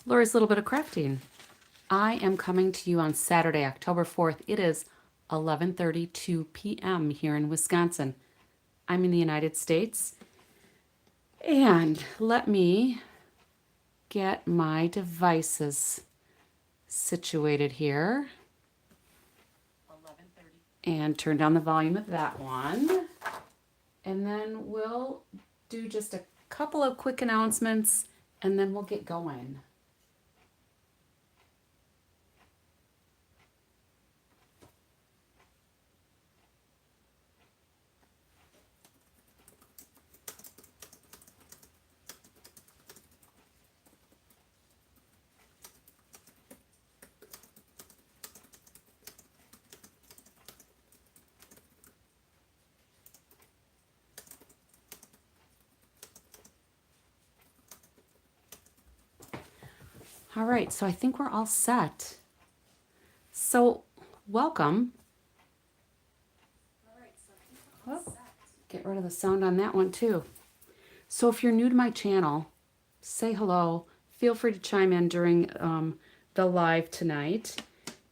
Lori's Little Bit of Crafting. I am coming to you on Saturday, October 4th. It is 11:32 p.m. here in Wisconsin. I'm in the United States. And let me get my devices situated here. And turn down the volume of that one. And then we'll do just a couple of quick announcements and then we'll get going. All right, so I think we're all set. So, welcome. Oh, get rid of the sound on that one too. So, if you're new to my channel, say hello. Feel free to chime in during the live tonight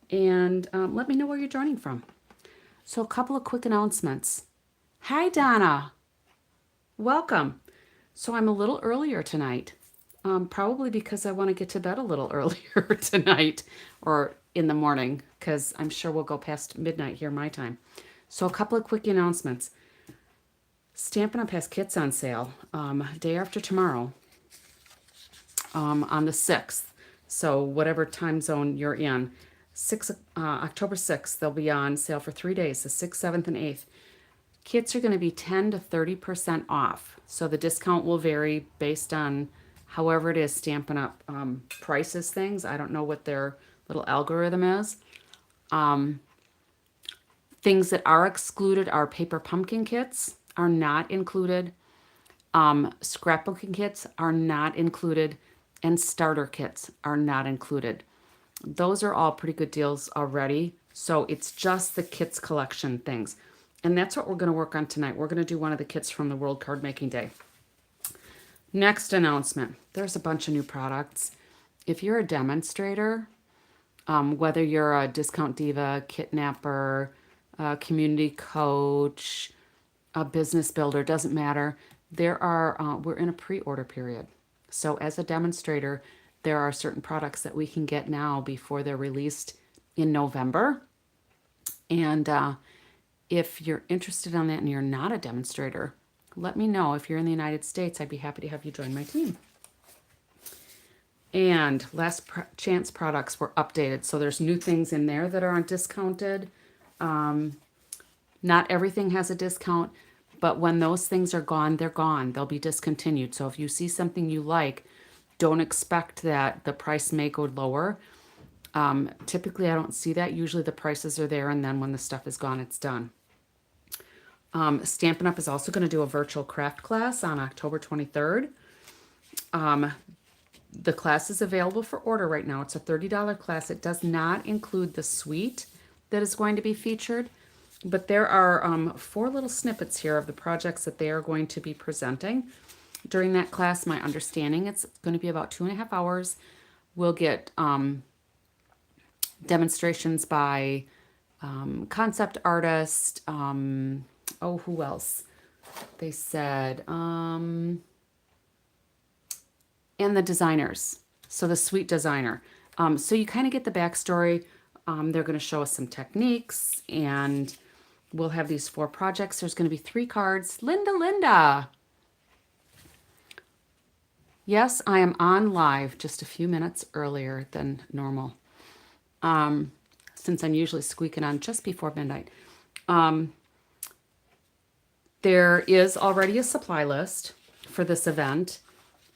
and let me know where you're joining from. So, a couple of quick announcements. Hi, Donna. Welcome. So, I'm a little earlier tonight. Probably because I want to get to bed a little earlier tonight or in the morning because I'm sure we'll go past midnight here my time. So a couple of quick announcements. Stampin' Up! Has kits on sale day after tomorrow on the 6th. So whatever time zone you're in, October 6th, they'll be on sale for 3 days, the 6th, 7th, and 8th. Kits are going to be 10 to 30% off. So the discount will vary based on however it is Stampin' Up! Prices things. I don't know what their little algorithm is. Things that are excluded are paper pumpkin kits are not included. Scrapbooking kits are not included. And starter kits are not included. Those are all pretty good deals already. So it's just the kits collection things. And that's what we're going to work on tonight. We're going to do one of the kits from the World Card Making Day. Next announcement. There's a bunch of new products. If you're a demonstrator, whether you're a discount diva, kitnapper, a community coach, a business builder, doesn't matter. We're in a pre-order period. So as a demonstrator, there are certain products that we can get now before they're released in November. And if you're interested in that and you're not a demonstrator, let me know. If you're in the United States, I'd be happy to have you join my team. And last chance products were updated. So there's new things in there that are undiscounted. Not everything has a discount, but when those things are gone, they're gone. They'll be discontinued. So if you see something you like, don't expect that the price may go lower. Typically, I don't see that. Usually the prices are there, and then when the stuff is gone, it's done. Stampin' Up! Is also going to do a virtual craft class on October 23rd. The class is available for order right now. It's a $30 class. It does not include the suite that is going to be featured, but there are 4 little snippets here of the projects that they are going to be presenting. During that class, my understanding, it's going to be about 2.5 hours. We'll get demonstrations by concept artist, who else? They said, and the designers. So the suite designer. So you kind of get the backstory. They're going to show us some techniques, and we'll have these 4 projects. There's going to be 3 cards. Linda. Yes, I am on live just a few minutes earlier than normal. Since I'm usually squeaking on just before midnight. There is already a supply list for this event,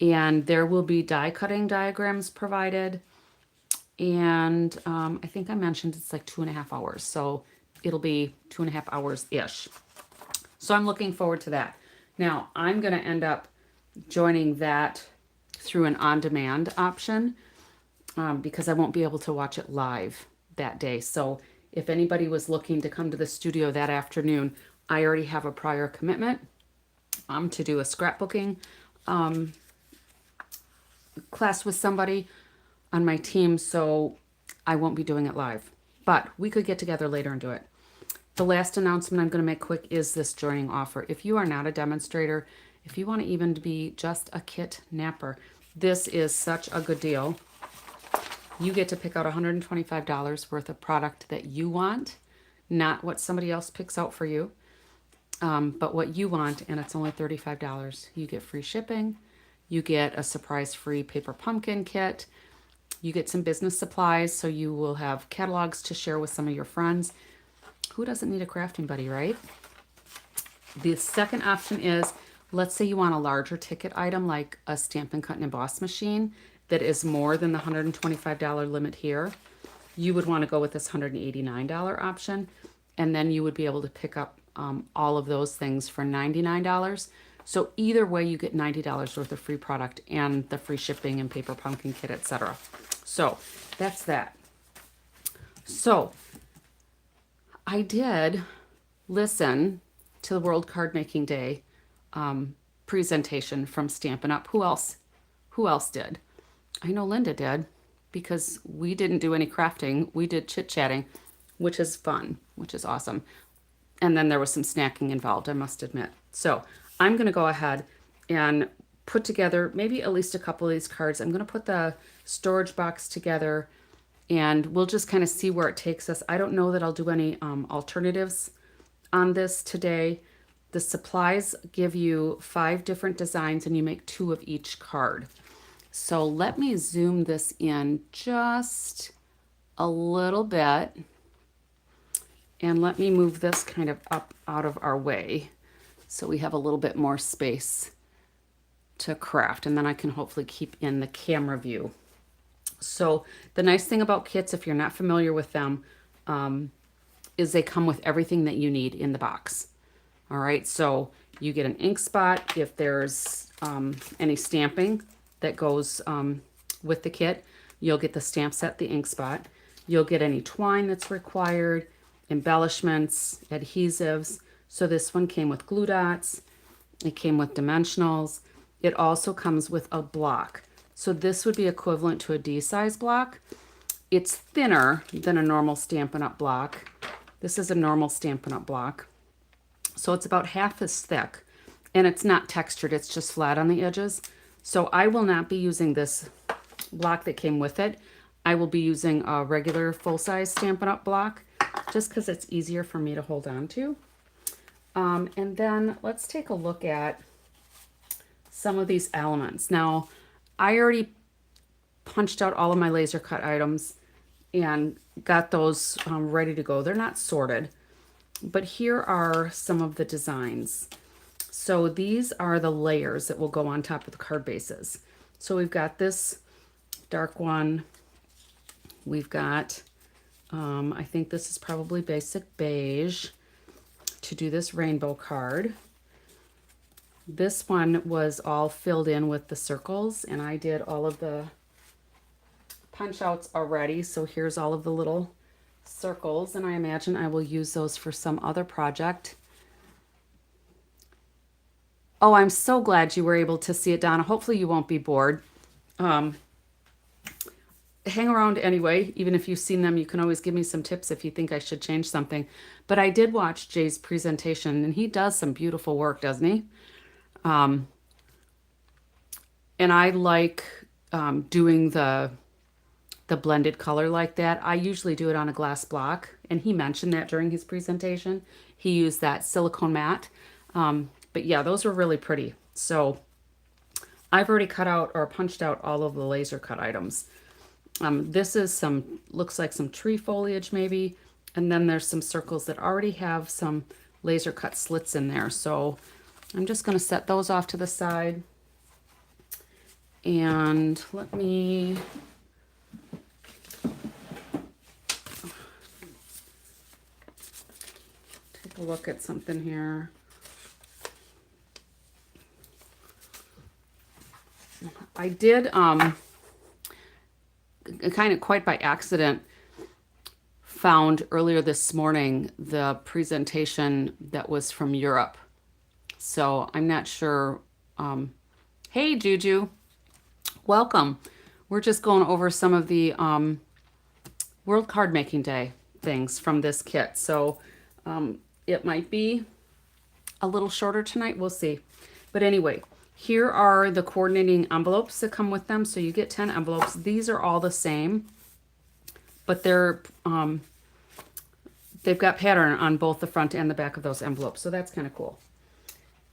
and there will be die cutting diagrams provided. And I think I mentioned it's like 2.5 hours, so it'll be 2.5 hours-ish. So I'm looking forward to that. Now, I'm going to end up joining that through an on-demand option because I won't be able to watch it live that day. So if anybody was looking to come to the studio that afternoon, I already have a prior commitment to do a scrapbooking class with somebody, on my team, so I won't be doing it live. But we could get together later and do it. The last announcement I'm going to make quick is this joining offer. If you are not a demonstrator, if you want to even be just a kit napper, this is such a good deal. You get to pick out $125 worth of product that you want, not what somebody else picks out for you, but what you want, and it's only $35. You get free shipping. You get a surprise free paper pumpkin kit. You get some business supplies, so you will have catalogs to share with some of your friends. Who doesn't need a crafting buddy, right? The second option is, let's say you want a larger ticket item like a Stampin' Cut and Emboss machine that is more than the $125 limit here. You would want to go with this $189 option, and then you would be able to pick up all of those things for $99. So either way, you get $90 worth of free product and the free shipping and paper pumpkin kit, etc. So that's that. So I did listen to the World Card Making Day presentation from Stampin' Up. Who else? Who else did? I know Linda did, because we didn't do any crafting. We did chit-chatting, which is fun, which is awesome. And then there was some snacking involved, I must admit. So I'm going to go ahead and put together maybe at least a couple of these cards. I'm going to put the storage box together, and we'll just kind of see where it takes us. I don't know that I'll do any alternatives on this today. The supplies give you 5 different designs, and you make 2 of each card. So let me zoom this in just a little bit, and let me move this kind of up out of our way so we have a little bit more space to craft, and then I can hopefully keep in the camera view. So the nice thing about kits, if you're not familiar with them, is they come with everything that you need in the box. All right, so you get an ink spot if there's any stamping that goes with the kit. You'll get the stamp set, the ink spot. You'll get any twine that's required, embellishments, adhesives. So this one came with glue dots. It came with dimensionals. It also comes with a block. So this would be equivalent to a D-size block. It's thinner than a normal Stampin' Up! Block. This is a normal Stampin' Up! Block. So it's about half as thick, and it's not textured, it's just flat on the edges. So I will not be using this block that came with it. I will be using a regular full-size Stampin' Up! Block, just because it's easier for me to hold on to. And then let's take a look at some of these elements. Now, I already punched out all of my laser cut items and got those ready to go. They're not sorted, but here are some of the designs. So these are the layers that will go on top of the card bases. So we've got this dark one. We've got, I think this is probably basic beige to do this rainbow card. This one was all filled in with the circles, and I did all of the punch outs already. So here's all of the little circles, and I imagine I will use those for some other project. Oh, I'm so glad you were able to see it, Donna. Hopefully you won't be bored. Hang around anyway. Even if you've seen them, you can always give me some tips if you think I should change something. But I did watch Jay's presentation, and he does some beautiful work, doesn't he? And I like doing the blended color like that. I usually do it on a glass block, and he mentioned that during his presentation. He used that silicone matte. But yeah, those were really pretty. So I've already cut out or punched out all of the laser cut items. This is looks like some tree foliage maybe, and then there's some circles that already have some laser cut slits in there. So I'm just going to set those off to the side. And let me take a look at something here. I did, kind of quite by accident, found earlier this morning the presentation that was from Europe. So I'm not sure. Hey, Juju, welcome. We're just going over some of the World Card Making Day things from this kit. So it might be a little shorter tonight. We'll see. But anyway, here are the coordinating envelopes that come with them. So you get 10 envelopes. These are all the same, but they've got pattern on both the front and the back of those envelopes. So that's kind of cool.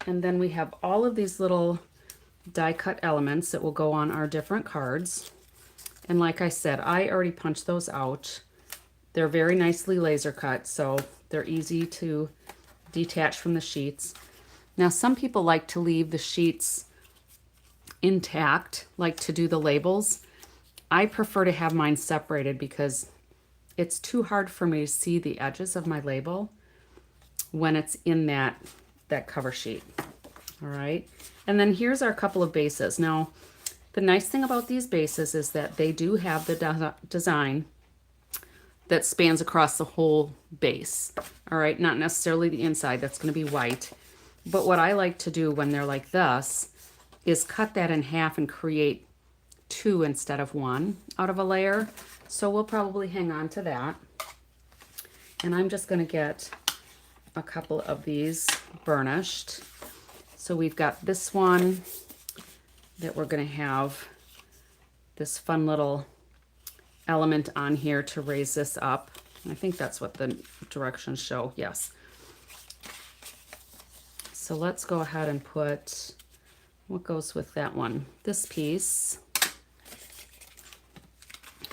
And then we have all of these little die cut elements that will go on our different cards. And like I said, I already punched those out. They're very nicely laser cut, so they're easy to detach from the sheets. Now, some people like to leave the sheets intact, like to do the labels. I prefer to have mine separated because it's too hard for me to see the edges of my label when it's in that cover sheet. All right. And then here's our couple of bases. Now, the nice thing about these bases is that they do have the design that spans across the whole base. All right. Not necessarily the inside. That's going to be white. But what I like to do when they're like this is cut that in half and create 2 instead of 1 out of a layer. So we'll probably hang on to that. And I'm just going to get a couple of these burnished. So we've got this one that we're going to have this fun little element on here to raise this up. I think that's what the directions show. Yes. So let's go ahead and put what goes with that one. This piece.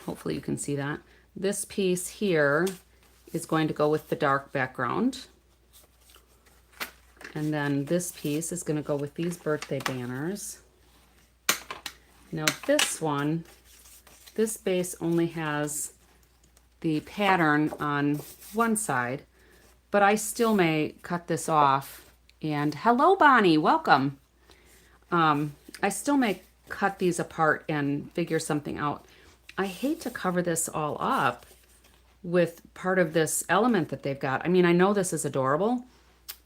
Hopefully you can see that. This piece here is going to go with the dark background. And then this piece is going to go with these birthday banners. Now this one, this base only has the pattern on one side, but I still may cut this off. And hello, Bonnie, welcome. I still may cut these apart and figure something out. I hate to cover this all up with part of this element that they've got. I mean, I know this is adorable,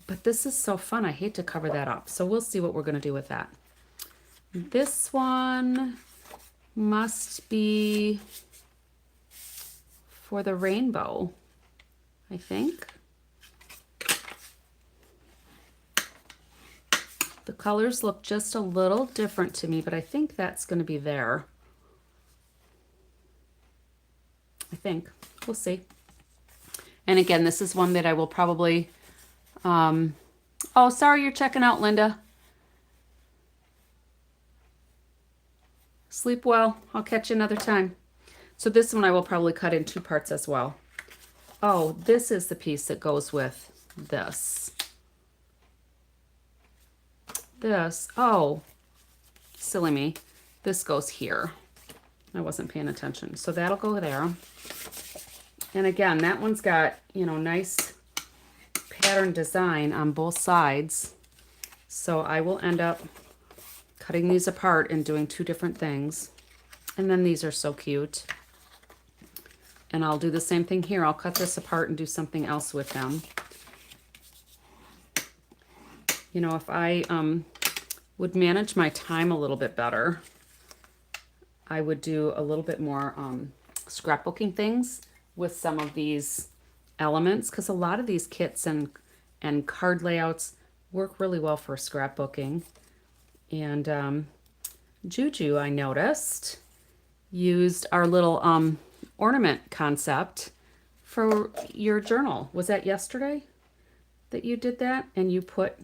but this is so fun. I hate to cover that up. So we'll see what we're going to do with that. This one must be for the rainbow, I think. The colors look just a little different to me, but I think that's going to be there. I think. We'll see. And again, this is one that I will probably... oh, sorry you're checking out, Linda. Sleep well. I'll catch you another time. So this one I will probably cut in 2 parts as well. Oh, this is the piece that goes with this. This. Oh, silly me. This goes here. I wasn't paying attention. So that'll go there. And again, that one's got, you know, nice pattern design on both sides. So I will end up cutting these apart and doing 2 different things. And then these are so cute. And I'll do the same thing here. I'll cut this apart and do something else with them. You know, if I would manage my time a little bit better, I would do a little bit more scrapbooking things with some of these elements, because a lot of these kits and card layouts work really well for scrapbooking. And Juju, I noticed, used our little ornament concept for your journal. Was that yesterday that you did that? And you put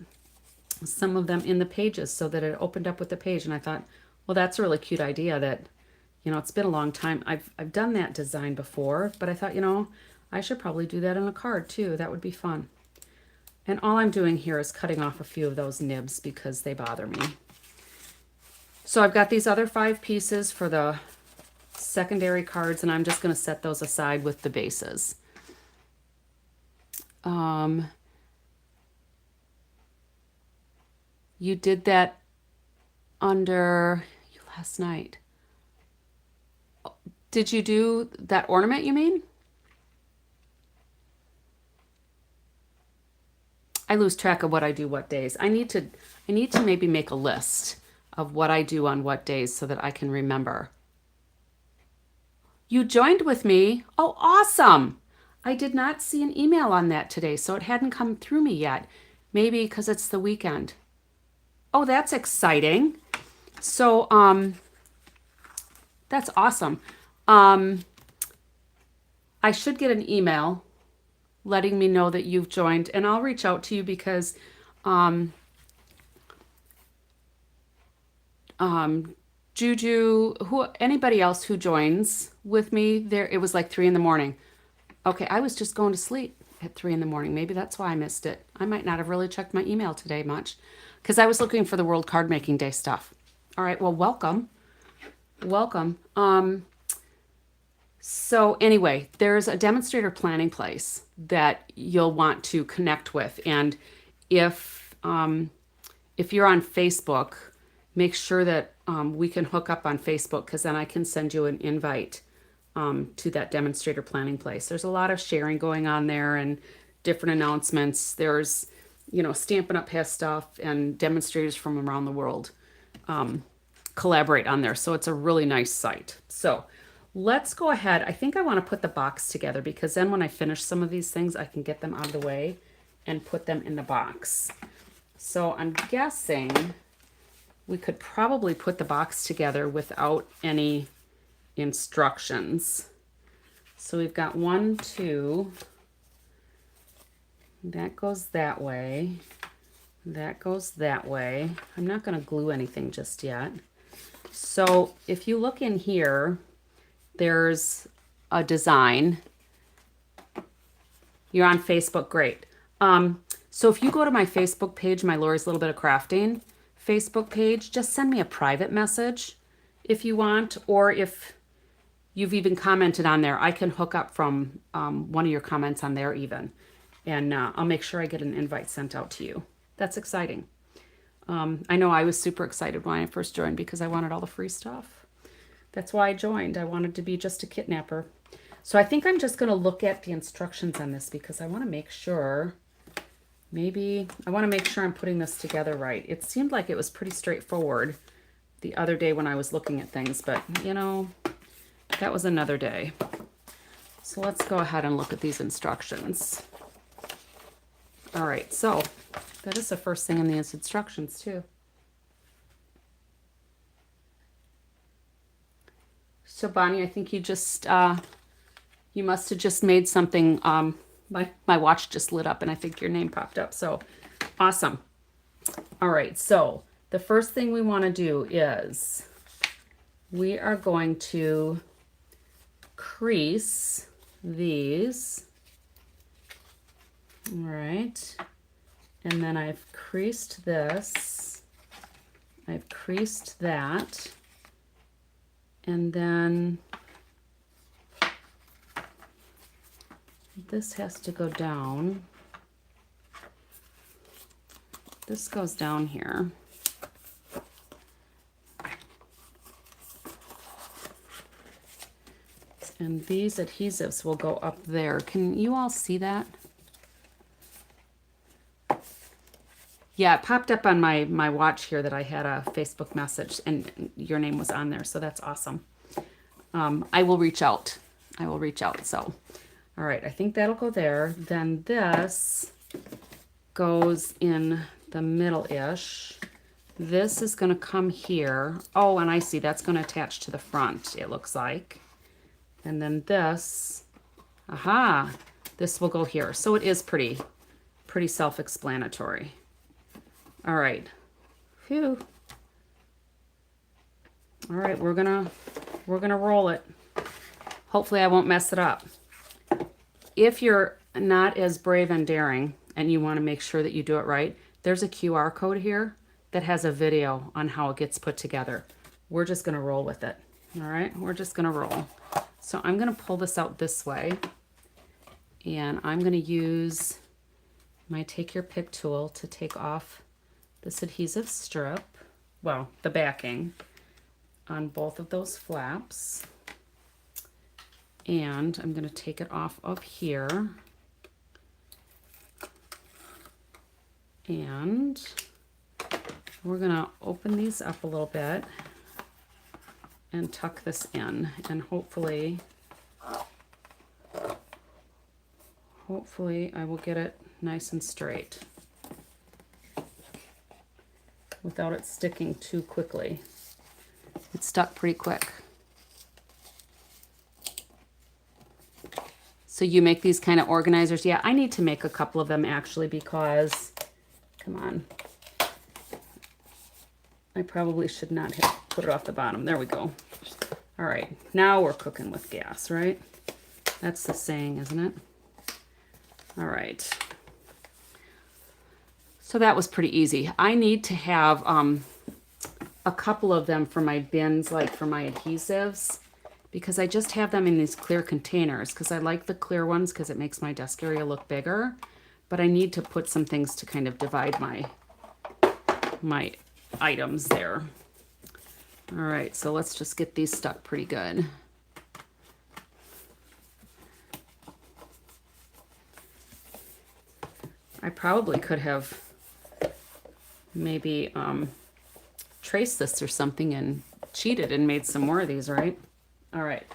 some of them in the pages so that it opened up with the page. And I thought, well, that's a really cute idea that, you know, it's been a long time. I've done that design before, but I thought, you know, I should probably do that on a card too. That would be fun. And all I'm doing here is cutting off a few of those nibs because they bother me. So I've got these other 5 pieces for the secondary cards, and I'm just going to set those aside with the bases. You did that under last night. Did you do that ornament, you mean? I lose track of what I do what days. I need to maybe make a list of what I do on what days so that I can remember. You joined with me. Oh, awesome. I did not see an email on that today, so it hadn't come through me yet. Maybe because it's the weekend. Oh, that's exciting. So, that's awesome. I should get an email letting me know that you've joined, and I'll reach out to you because Juju, anybody else who joins with me there, it was like 3 in the morning. Okay, I was just going to sleep at 3 in the morning. Maybe that's why I missed it. I might not have really checked my email today much because I was looking for the World Card Making Day stuff. All right, well, welcome. Welcome. So anyway, there's a demonstrator planning place that you'll want to connect with. And if you're on Facebook, make sure that we can hook up on Facebook because then I can send you an invite to that demonstrator planning place. There's a lot of sharing going on there and different announcements. There's, Stampin' Up! Has stuff and demonstrators from around the world collaborate on there. So it's a really nice site. So let's go ahead. I think I want to put the box together because then when I finish some of these things, I can get them out of the way and put them in the box. So I'm guessing we could probably put the box together without any instructions. So we've got 1, 2, that goes that way, that goes that way. I'm not going to glue anything just yet. So if you look in here, there's a design. You're on Facebook, great. So if you go to my Facebook page, my Lori's Little Bit of Crafting Facebook page, just send me a private message if you want, or if you've even commented on there, I can hook up from one of your comments on there even, and I'll make sure I get an invite sent out to you. That's exciting. I know I was super excited when I first joined because I wanted all the free stuff. That's why I joined. I wanted to be just a kitnapper. So I think I'm just going to look at the instructions on this because I want to make sure, I want to make sure I'm putting this together right. It seemed like it was pretty straightforward the other day when I was looking at things, but that was another day. So let's go ahead and look at these instructions. All right, so that is the first thing in these instructions too. So Bonnie, I think you just, you must have just made something, my watch just lit up and I think your name popped up, so awesome. All right, so the first thing we want to do is we are going to crease these. All right, and then I've creased this, I've creased that, and then this has to go down. This goes down here. And these adhesives will go up there. Can you all see that? Yeah, it popped up on my watch here that I had a Facebook message and your name was on there, so that's awesome. I will reach out. So, all right, I think that'll go there. Then this goes in the middle-ish. This is going to come here. Oh, and I see that's going to attach to the front, it looks like. And then this, this will go here. So it is pretty self-explanatory. All right. Phew. All right, we're gonna roll it. Hopefully I won't mess it up. If you're not as brave and daring and you want to make sure that you do it right, there's a QR code here that has a video on how it gets put together. We're just gonna roll with it. All right, we're just gonna roll. So I'm gonna pull this out this way and I'm gonna use my Take Your Pick tool to take off this adhesive strip, well, the backing on both of those flaps. And I'm going to take it off up here. And we're going to open these up a little bit and tuck this in. And hopefully hopefully I will get it nice and straight without it sticking too quickly. It stuck pretty quick. So you make these kind of organizers. Yeah, I need to make a couple of them actually because, come on. I probably should not have put it off the bottom. There we go. All right, now we're cooking with gas, right? That's the saying, isn't it? All right. So that was pretty easy. I need to have a couple of them for my bins, like for my adhesives, because I just have them in these clear containers because I like the clear ones because it makes my desk area look bigger. But I need to put some things to kind of divide my items there. All right, so let's just get these stuck pretty good. I probably could have maybe traced this or something and cheated and made some more of these, right? All right.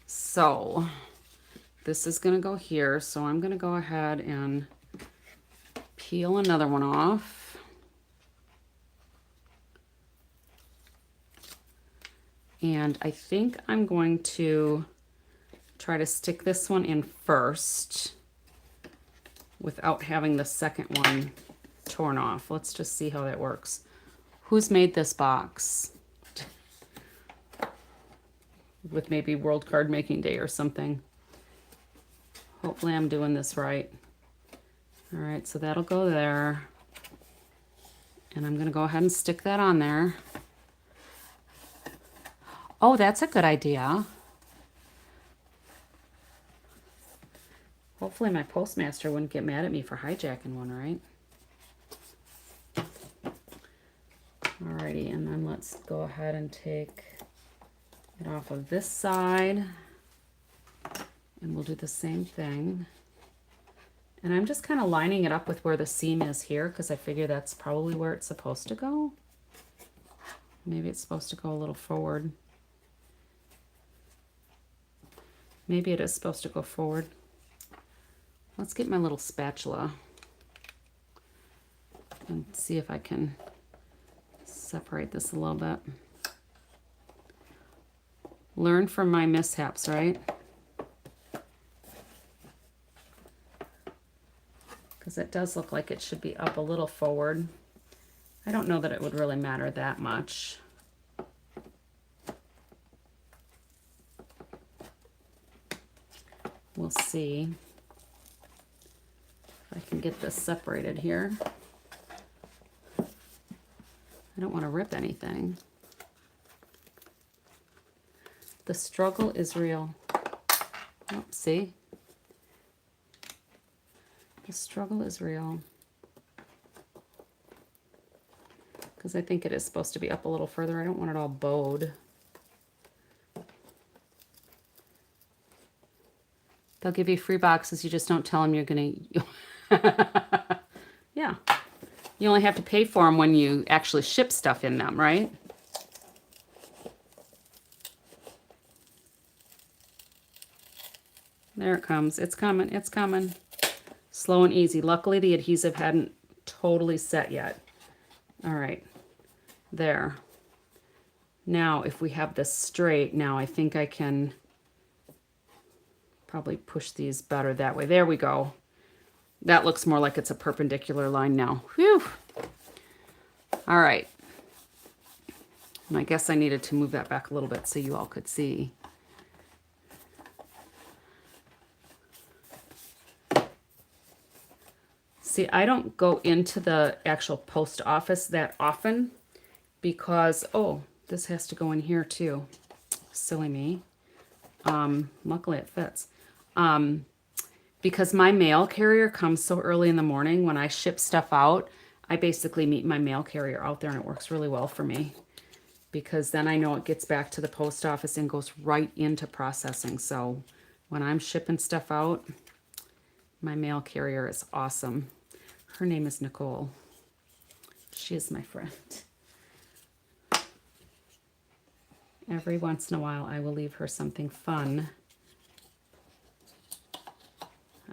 So this is going to go here. So I'm going to go ahead and peel another one off. And I think I'm going to try to stick this one in first without having the second one torn off. Let's just see how that works. Who's made this box? With maybe World Card Making Day or something. Hopefully I'm doing this right. All right, so that'll go there. And I'm gonna go ahead and stick that on there. Oh, that's a good idea. Hopefully my postmaster wouldn't get mad at me for hijacking one, right? Alrighty, and then let's go ahead and take it off of this side. And we'll do the same thing. And I'm just kind of lining it up with where the seam is here because I figure that's probably where it's supposed to go. Maybe it's supposed to go a little forward. Maybe it is supposed to go forward. Let's get my little spatula and see if I can separate this a little bit. Learn from my mishaps, right? Because it does look like it should be up a little forward. I don't know that it would really matter that much. We'll see if I can get this separated here. I don't want to rip anything. The struggle is real. Oh, see? The struggle is real. Because I think it is supposed to be up a little further. I don't want it all bowed. They'll give you free boxes. You just don't tell them you're going to... Yeah. You only have to pay for them when you actually ship stuff in them, right? There it comes. It's coming. It's coming. Slow and easy. Luckily, the adhesive hadn't totally set yet. All right. There. Now, if we have this straight, now I think I can probably push these better that way. There we go. That looks more like it's a perpendicular line now. Whew. All right. And I guess I needed to move that back a little bit so you all could see. See, I don't go into the actual post office that often because, oh, this has to go in here too. Silly me. Luckily it fits. Because my mail carrier comes so early in the morning when I ship stuff out, I basically meet my mail carrier out there and it works really well for me because then I know it gets back to the post office and goes right into processing. So when I'm shipping stuff out, my mail carrier is awesome. Her name is Nicole. She is my friend. Every once in a while, I will leave her something fun.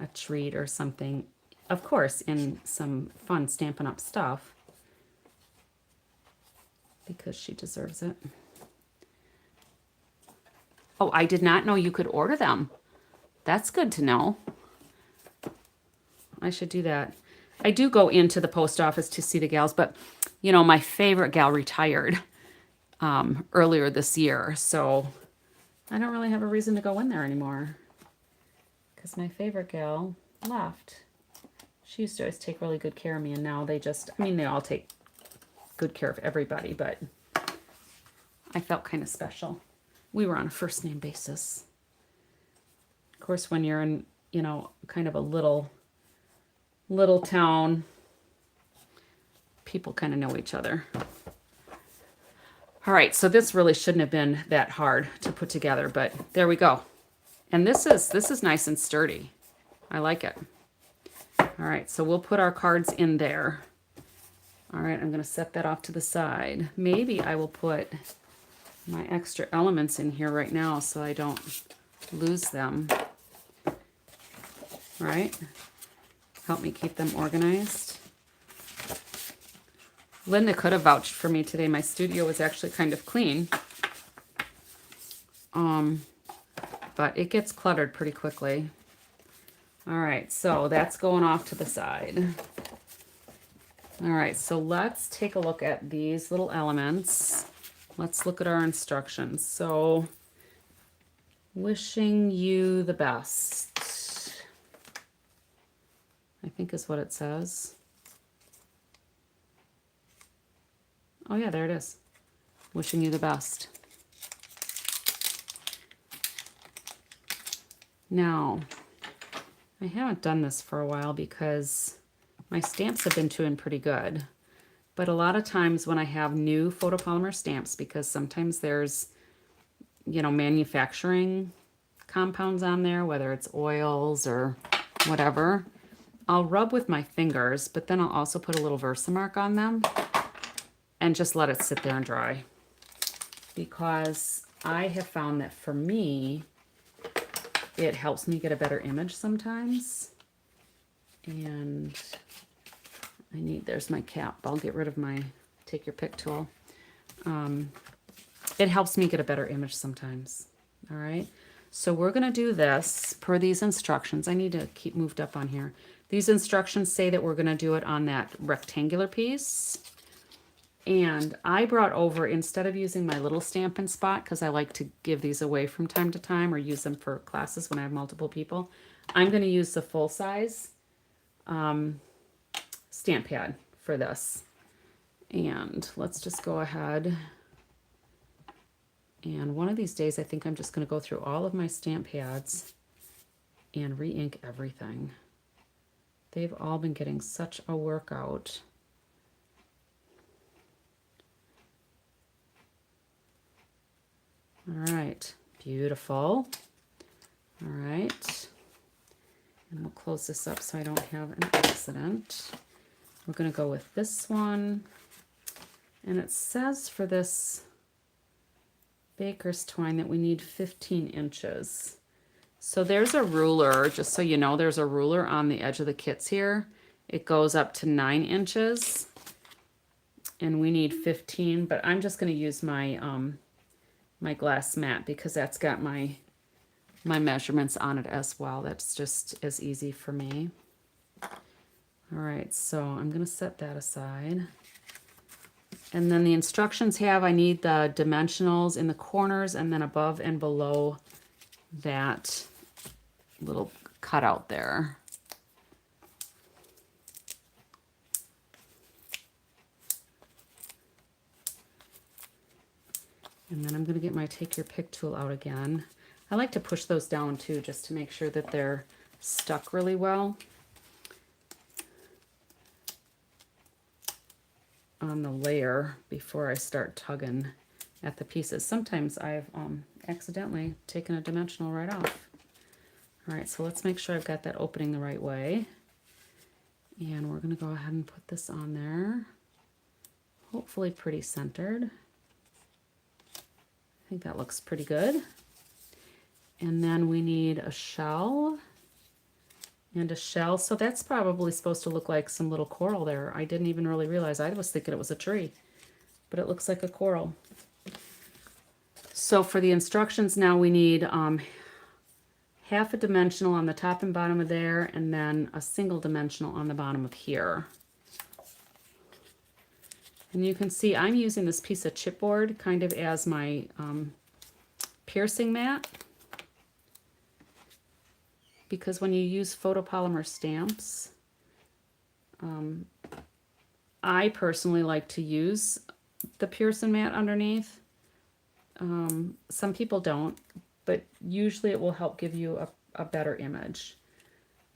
a treat or something. Of course, in some fun Stampin' Up! Stuff, because she deserves it. Oh, I did not know you could order them. That's good to know. I should do that. I do go into the post office to see the gals, but you know, my favorite gal retired earlier this year, so I don't really have a reason to go in there anymore because my favorite gal left. She used to always take really good care of me, and now they just, I mean, they all take good care of everybody, but I felt kind of special. We were on a first name basis. Of course, when you're in, you know, kind of a little town, people kind of know each other. All right, so this really shouldn't have been that hard to put together, but there we go. And this is nice and sturdy. I like it. All right, so we'll put our cards in there. All right, I'm going to set that off to the side. Maybe I will put my extra elements in here right now so I don't lose them. Right? Help me keep them organized. Linda could have vouched for me today. My studio was actually kind of clean. But it gets cluttered pretty quickly. All right, so that's going off to the side. All right, so let's take a look at these little elements. Let's look at our instructions. So, wishing you the best, I think is what it says. Oh yeah, there it is. Wishing you the best. Now, I haven't done this for a while because my stamps have been doing pretty good. But a lot of times when I have new photopolymer stamps, because sometimes there's, you know, manufacturing compounds on there, whether it's oils or whatever, I'll rub with my fingers, but then I'll also put a little Versamark on them and just let it sit there and dry. Because I have found that for me, it helps me get a better image sometimes. And there's my cap. I'll get rid of my take your pick tool. It helps me get a better image sometimes. All right. So we're going to do this per these instructions. I need to keep moved up on here. These instructions say that we're going to do it on that rectangular piece. And I brought over, instead of using my little Stampin' Spot, because I like to give these away from time to time or use them for classes when I have multiple people, I'm going to use the full-size stamp pad for this. And let's just go ahead. And one of these days, I think I'm just going to go through all of my stamp pads and re-ink everything. They've all been getting such a workout. All right, beautiful. All right, and we'll close this up so I don't have an accident. We're going to go with this one, and it says for this baker's twine that we need 15 inches. So there's a ruler, just so you know, there's a ruler on the edge of the kits here. It goes up to 9 inches, and we need 15, but I'm just going to use my my glass mat because that's got my measurements on it as well. That's just as easy for me. All right, so I'm going to set that aside. And then the instructions have, I need the dimensionals in the corners and then above and below that little cutout there. And then I'm going to get my take your pick tool out again. I like to push those down too, just to make sure that they're stuck really well on the layer before I start tugging at the pieces. Sometimes I've accidentally taken a dimensional right off. All right, so let's make sure I've got that opening the right way. And we're going to go ahead and put this on there. Hopefully pretty centered. I think that looks pretty good. And then we need a shell and a shell. So that's probably supposed to look like some little coral there. I didn't even really realize. I was thinking it was a tree, but it looks like a coral. So for the instructions now we need half a dimensional on the top and bottom of there, and then a single dimensional on the bottom of here. And you can see I'm using this piece of chipboard kind of as my piercing mat, because when you use photopolymer stamps, I personally like to use the piercing mat underneath. Some people don't, but usually it will help give you a better image.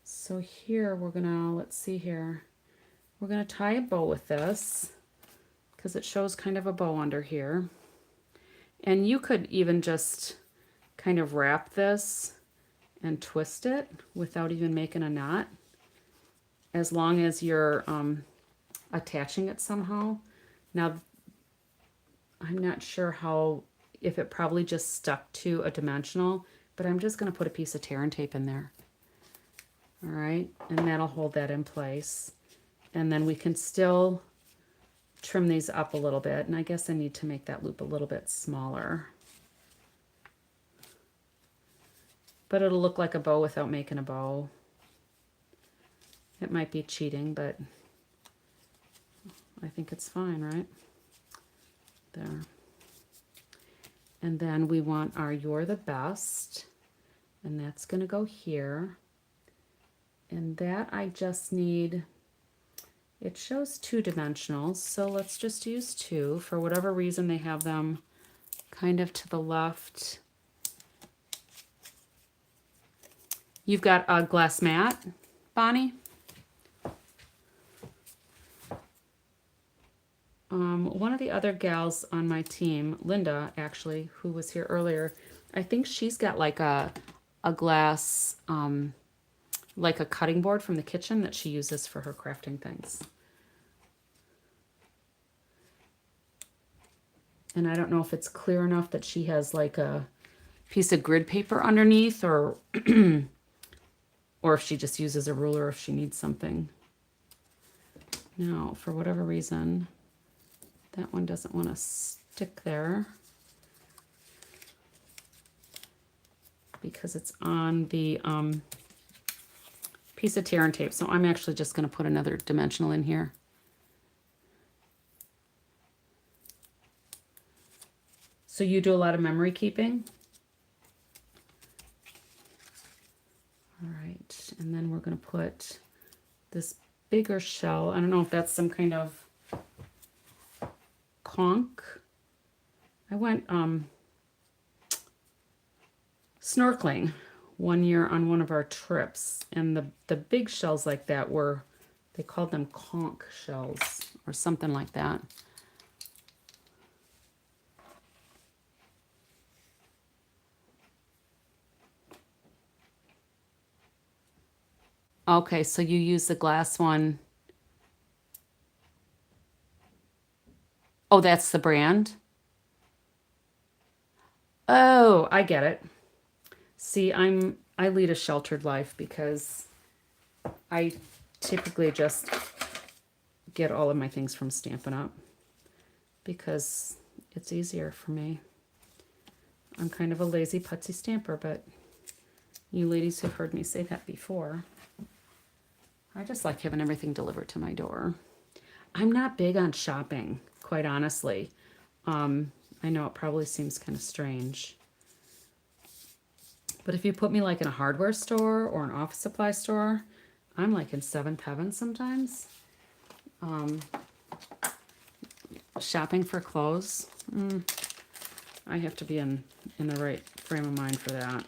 So here we're gonna, let's see here, we're gonna tie a bow with this because it shows kind of a bow under here. And you could even just kind of wrap this and twist it without even making a knot, as long as you're attaching it somehow. Now, I'm not sure how, if it probably just stuck to a dimensional, but I'm just going to put a piece of tear and tape in there. All right, and that'll hold that in place. And then we can still trim these up a little bit, and I guess I need to make that loop a little bit smaller. But it'll look like a bow without making a bow. It might be cheating, but I think it's fine, right? There. And then we want our You're the Best, and that's going to go here. And that I just need, it shows 2 dimensionals, so let's just use 2. For whatever reason, they have them kind of to the left. You've got a glass mat, Bonnie? One of the other gals on my team, Linda, actually, who was here earlier, I think she's got like a glass, like a cutting board from the kitchen that she uses for her crafting things. And I don't know if it's clear enough that she has like a piece of grid paper underneath, or or if she just uses a ruler if she needs something. Now, for whatever reason, that one doesn't want to stick there because it's on the piece of tear and tape. So I'm actually just going to put another dimensional in here. So you do a lot of memory keeping. All right, and then we're going to put this bigger shell. I don't know if that's some kind of conch. I went snorkeling one year on one of our trips, and the big shells like that were, they called them conch shells or something like that. Okay, so you use the glass one. Oh, that's the brand? Oh, I get it. See, I lead a sheltered life because I typically just get all of my things from Stampin' Up because it's easier for me. I'm kind of a lazy putsy stamper, but you ladies have heard me say that before. I just like having everything delivered to my door. I'm not big on shopping, quite honestly. I know it probably seems kind of strange. But if you put me like in a hardware store or an office supply store, I'm like in seventh heaven sometimes. Shopping for clothes, I have to be in the right frame of mind for that.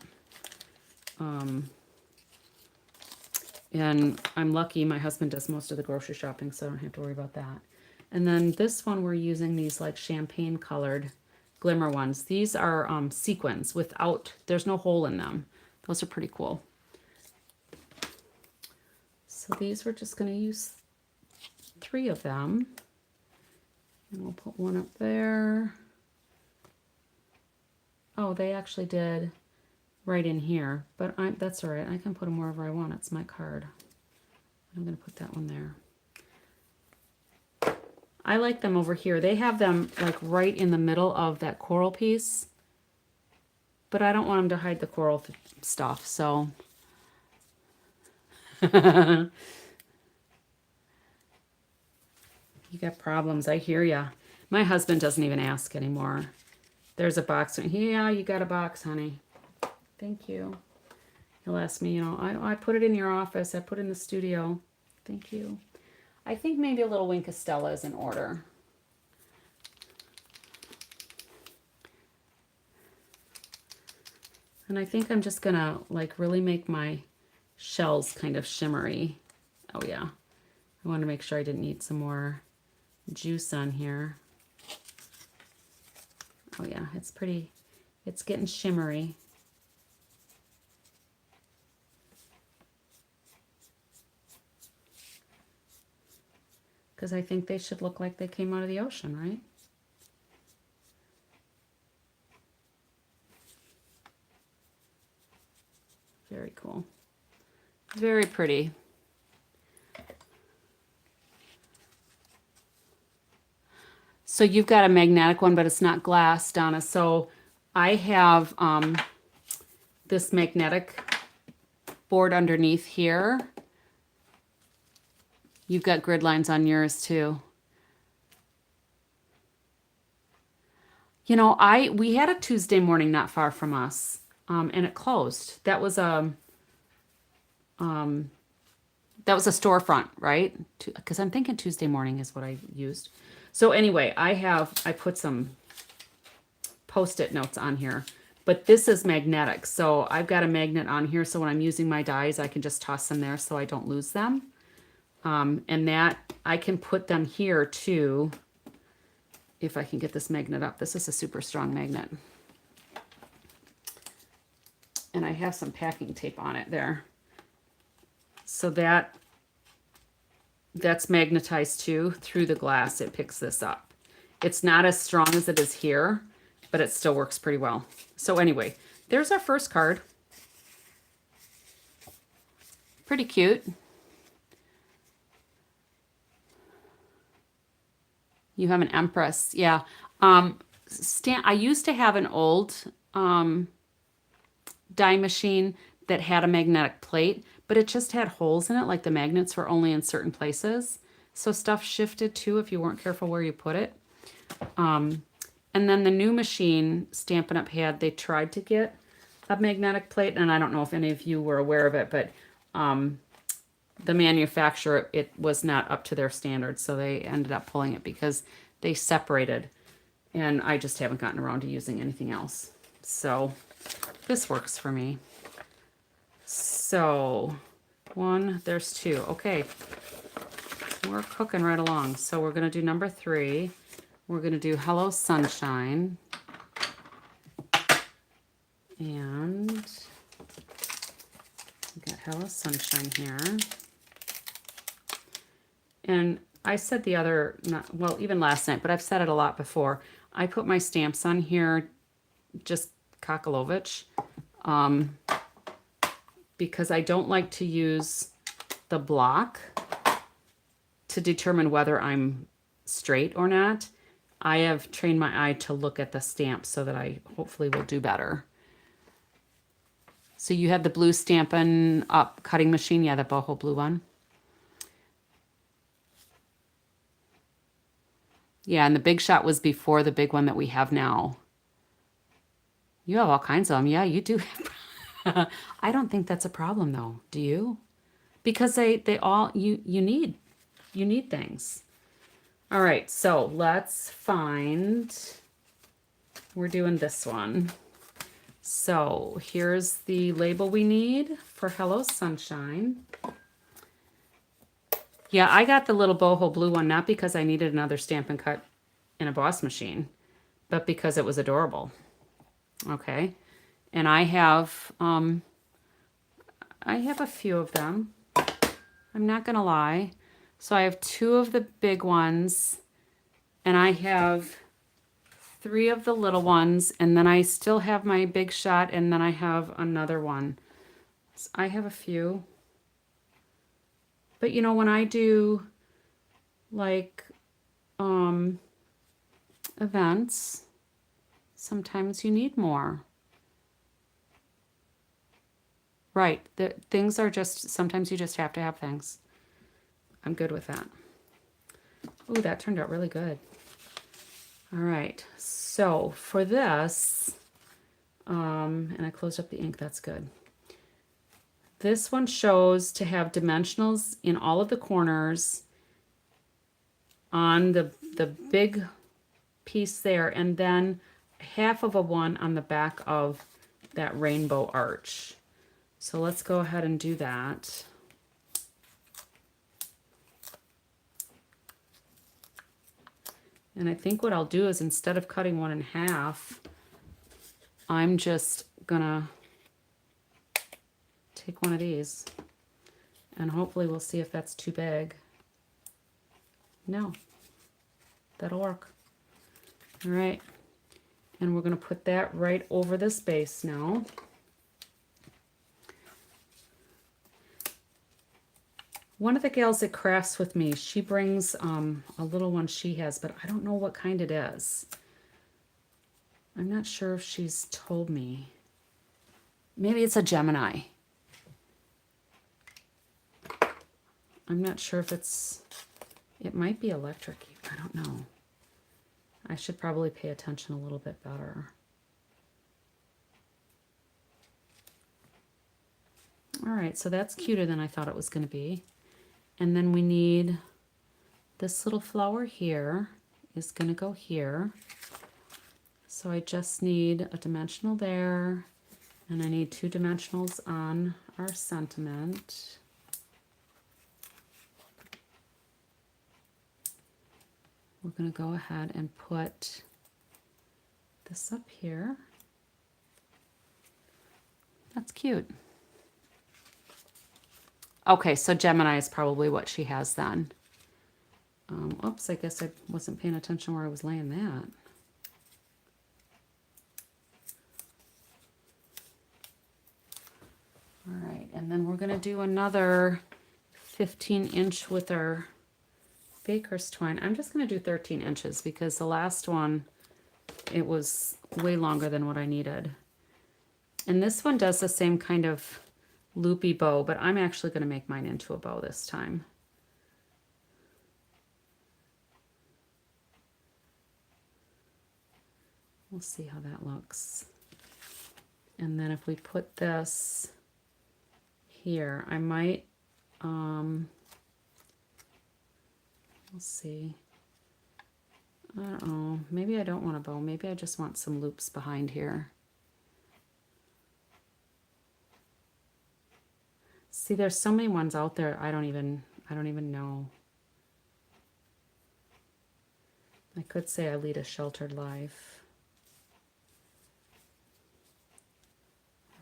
And I'm lucky my husband does most of the grocery shopping, so I don't have to worry about that. And then this one, we're using these like champagne colored glimmer ones. These are sequins without, there's no hole in them. Those are pretty cool. So these, we're just going to use 3 of them. And we'll put one up there. Oh, they actually did right in here, but that's all right. I can put them wherever I want. It's my card. I'm going to put that one there. I like them over here. They have them like right in the middle of that coral piece, but I don't want them to hide the coral stuff, so. You got problems. I hear ya. My husband doesn't even ask anymore. There's a box. Yeah, you got a box, honey. Thank you. He'll ask me, you know, I put it in your office. I put it in the studio. Thank you. I think maybe a little Wink of Stella is in order. And I think I'm just gonna like really make my shells kind of shimmery. Oh yeah. I want to make sure I didn't need some more juice on here. Oh yeah, it's pretty, it's getting shimmery. Because I think they should look like they came out of the ocean, right? Very cool. Very pretty. So you've got a magnetic one, but it's not glass, Donna. So I have this magnetic board underneath here. You've got grid lines on yours too. You know, we had a Tuesday morning not far from us, and it closed. That was a storefront, right? Because I'm thinking Tuesday morning is what I used. So anyway, I put some Post-it notes on here, but this is magnetic. So I've got a magnet on here, so when I'm using my dies, I can just toss them there so I don't lose them. And that I can put them here too, if I can get this magnet up. This is a super strong magnet. And I have some packing tape on it there. So that's magnetized too through the glass. It picks this up. It's not as strong as it is here, but it still works pretty well. So anyway, there's our first card. Pretty cute. You have an Empress. Yeah. I used to have an old die machine that had a magnetic plate, but it just had holes in it, like the magnets were only in certain places. So stuff shifted too if you weren't careful where you put it. And then the new machine Stampin' Up had, they tried to get a magnetic plate, and I don't know if any of you were aware of it, but the manufacturer, it was not up to their standards, so they ended up pulling it because they separated, and I just haven't gotten around to using anything else. So this works for me. So there's two. Okay, we're cooking right along. So we're going to do number 3. We're going to do Hello Sunshine. And we got Hello Sunshine here. And I said well, even last night, but I've said it a lot before. I put my stamps on here just Kokolovich, because I don't like to use the block to determine whether I'm straight or not. I have trained my eye to look at the stamp so that I hopefully will do better. So you have the blue Stampin' Up cutting machine. Yeah, the boho blue one. Yeah, and the Big Shot was before the big one that we have now. You have all kinds of them. Yeah, you do. I don't think that's a problem though. Do you? Because they all, you need things. All right, so let's find, we're doing this one. So here's the label we need for Hello Sunshine. Yeah, I got the little boho blue one, not because I needed another Stampin' Cut in a Boss machine, but because it was adorable. Okay, and I have a few of them. I'm not gonna lie. So I have 2 of the big ones, and I have 3 of the little ones, and then I still have my big shot, and then I have another one. So I have a few. But you know, when I do like events, sometimes you need more. Right. The things are just, sometimes you just have to have things. I'm good with that. Ooh, that turned out really good. All right. So for this, and I closed up the ink, that's good. This one shows to have dimensionals in all of the corners on the big piece there, and then half of a one on the back of that rainbow arch. So let's go ahead and do that. And I think what I'll do is, instead of cutting one in half, I'm just gonna take one of these, and hopefully we'll see if that's too big. No, that'll work. All right, and we're gonna put that right over this base now. One of the gals that crafts with me, she brings a little one she has, but I don't know what kind it is. I'm not sure if she's told me. Maybe it's a Gemini. I'm not sure if it's, it might be electric. I don't know. I should probably pay attention a little bit better. All right, so that's cuter than I thought it was going to be. And then we need this little flower here is going to go here. So I just need a dimensional there, and I need 2 dimensionals on our sentiment. We're going to go ahead and put this up here. That's cute. Okay, so Gemini is probably what she has then. Oops, I guess I wasn't paying attention where I was laying that. All right, and then we're gonna do another 15-inch with our baker's twine. I'm just gonna do 13 inches because the last one, it was way longer than what I needed. And this one does the same kind of loopy bow, but I'm actually going to make mine into a bow this time. We'll see how that looks. And then if we put this here, I might, we'll see. I don't know, maybe I don't want a bow, maybe I just want some loops behind here. See, there's so many ones out there, I don't even know. I could say I lead a sheltered life.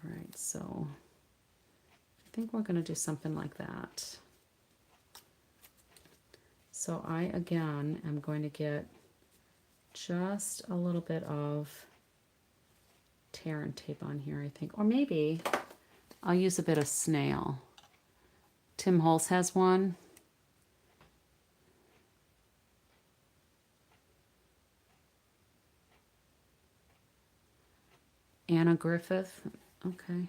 All right, so I think we're going to do something like that. So I, again, am going to get just a little bit of tear and tape on here, I think. Or maybe I'll use a bit of snail. Tim Holtz has one. Anna Griffith. Okay.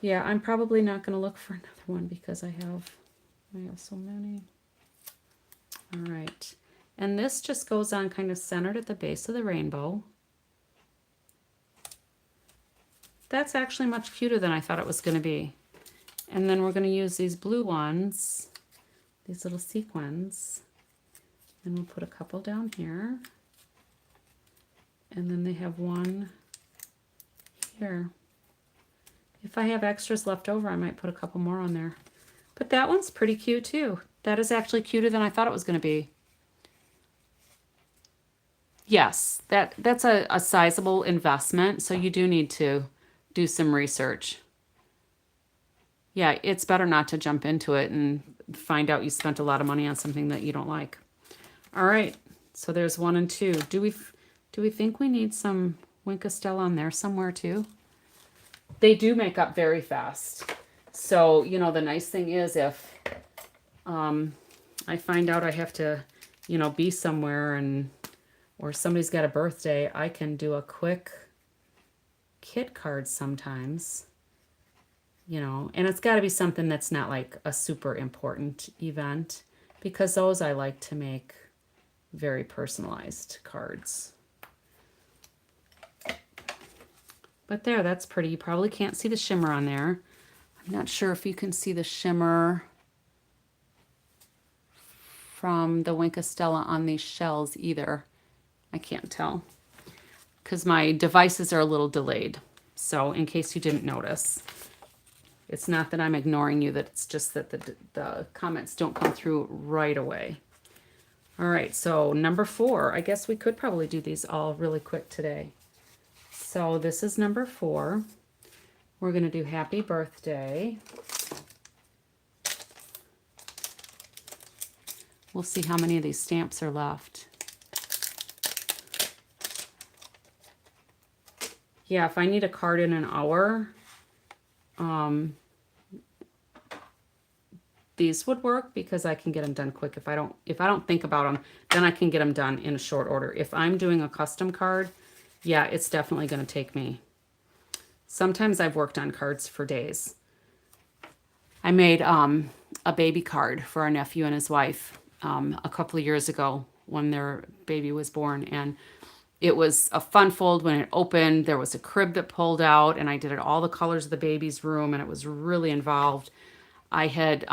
Yeah, I'm probably not going to look for another one because I have so many. All right. And this just goes on kind of centered at the base of the rainbow. That's actually much cuter than I thought it was going to be. And then we're going to use these blue ones, these little sequins, and we'll put a couple down here. And then they have one here. If I have extras left over, I might put a couple more on there. But that one's pretty cute too. That is actually cuter than I thought it was going to be. Yes, that's a sizable investment, so you do need to do some research. Yeah, it's better not to jump into it and find out you spent a lot of money on something that you don't like. All right, So there's 1 and 2. Do we think we need some Wink Estelle on there somewhere too? They do make up very fast. So, you know, the nice thing is if I find out I have to, you know, be somewhere and or somebody's got a birthday, I can do a quick kit card sometimes, you know, and it's got to be something that's not like a super important event, because those I like to make very personalized cards. But there, that's pretty. You probably can't see the shimmer on there. I'm not sure if you can see the shimmer from the Wink Estelle on these shells either. I can't tell because my devices are a little delayed. So in case you didn't notice, it's not that I'm ignoring you, that it's just that the comments don't come through right away. All right, so number 4. I guess we could probably do these all really quick today. So this is number 4. We're going to do happy birthday. We'll see how many of these stamps are left. Yeah, if I need a card in an hour, these would work because I can get them done quick. If I don't think about them, then I can get them done in a short order. If I'm doing a custom card, yeah, it's definitely going to take me. Sometimes I've worked on cards for days. I made a baby card for our nephew and his wife a couple of years ago when their baby was born, and it was a fun fold. When it opened, there was a crib that pulled out, and I did it all the colors of the baby's room, and it was really involved. I had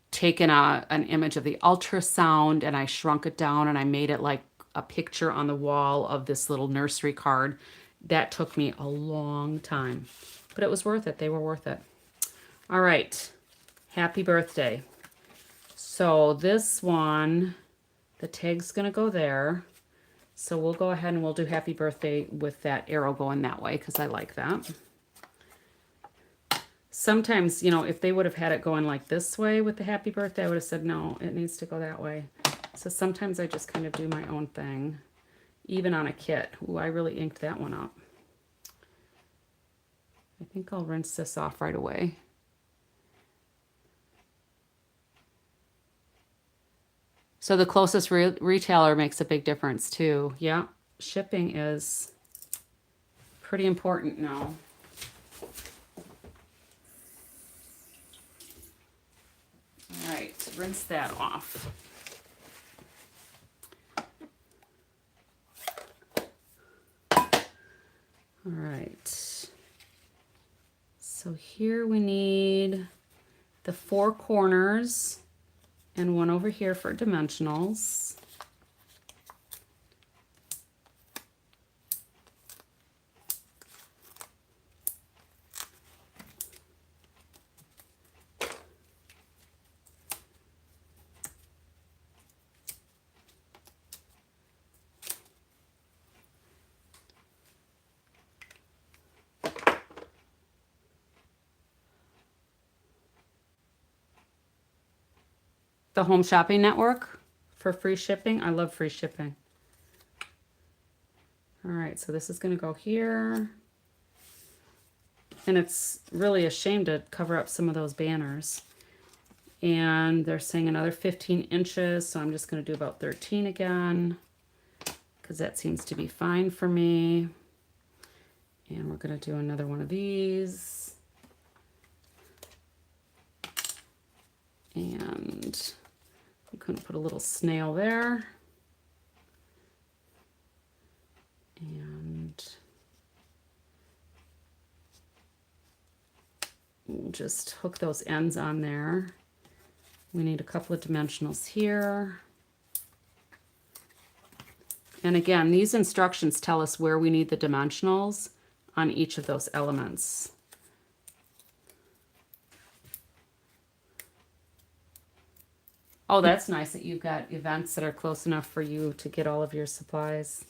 taken an image of the ultrasound, and I shrunk it down, and I made it like a picture on the wall of this little nursery card. That took me a long time, but it was worth it. They were worth it. All right, happy birthday. So this one, the tag's gonna go there. So we'll go ahead and we'll do happy birthday with that arrow going that way because I like that. Sometimes, you know, if they would have had it going like this way with the happy birthday, I would have said, no, it needs to go that way. So sometimes I just kind of do my own thing, even on a kit. Ooh, I really inked that one up. I think I'll rinse this off right away. So the closest retailer makes a big difference too. Yeah, shipping is pretty important now. All right, rinse that off. All right. So here we need the 4 corners and one over here for dimensionals. The Home Shopping Network for free shipping. I love free shipping. All right, so this is going to go here. And it's really a shame to cover up some of those banners. And they're saying another 15 inches, so I'm just going to do about 13 again, because that seems to be fine for me. And we're going to do another one of these. And I'm going to put a little snail there. And we'll just hook those ends on there. We need a couple of dimensionals here. And again, these instructions tell us where we need the dimensionals on each of those elements. Oh, that's nice that you've got events that are close enough for you to get all of your supplies.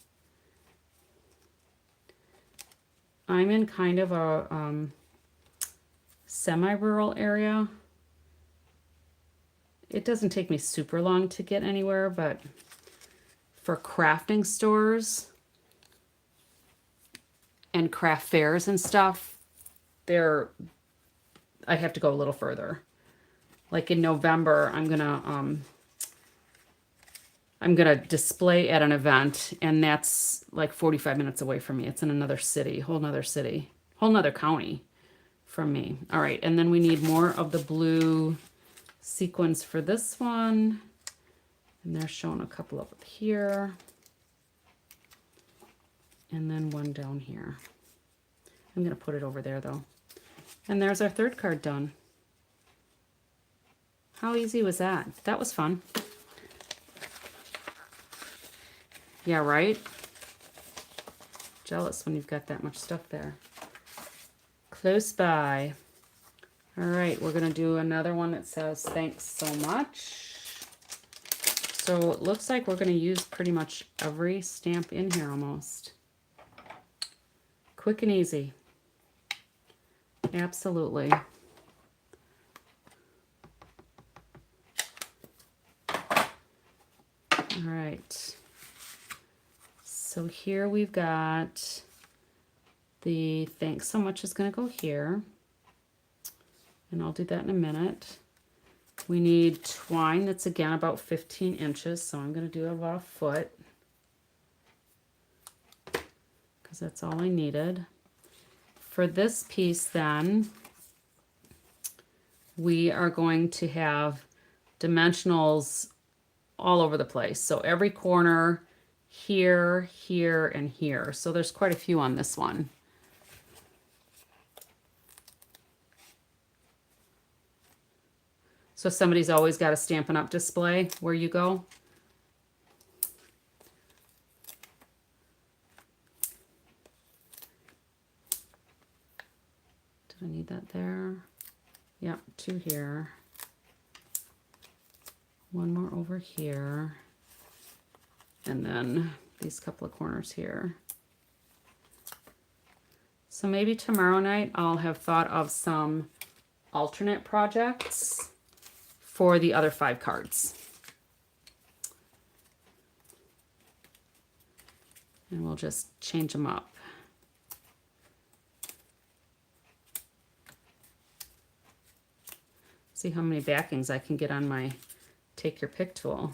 I'm in kind of a semi-rural area. It doesn't take me super long to get anywhere, but for crafting stores and craft fairs and stuff, I have to go a little further. Like in November, I'm gonna display at an event, and that's like 45 minutes away from me. It's in another city, whole nother county from me. All right, and then we need more of the blue sequins for this one. And they're showing a couple up here. And then one down here. I'm gonna put it over there though. And there's our third card done. How easy was that? That was fun. Yeah, right? Jealous when you've got that much stuff there. Close by. All right, we're gonna do another one that says thanks so much. So it looks like we're gonna use pretty much every stamp in here almost. Quick and easy. Absolutely. All right. So here we've got the thanks so much is going to go here. And I'll do that in a minute. We need twine that's again about 15 inches. So I'm going to do about a foot. Because that's all I needed. For this piece then, we are going to have dimensionals all over the place. So every corner, here, here, and here. So there's quite a few on this one. So somebody's always got a Stampin' Up! Display where you go. Did I need that there? Yep, 2 here. 1 more over here. And then these couple of corners here. So maybe tomorrow night I'll have thought of some alternate projects for the other 5 cards. And we'll just change them up. See how many backings I can get on my take your pick tool.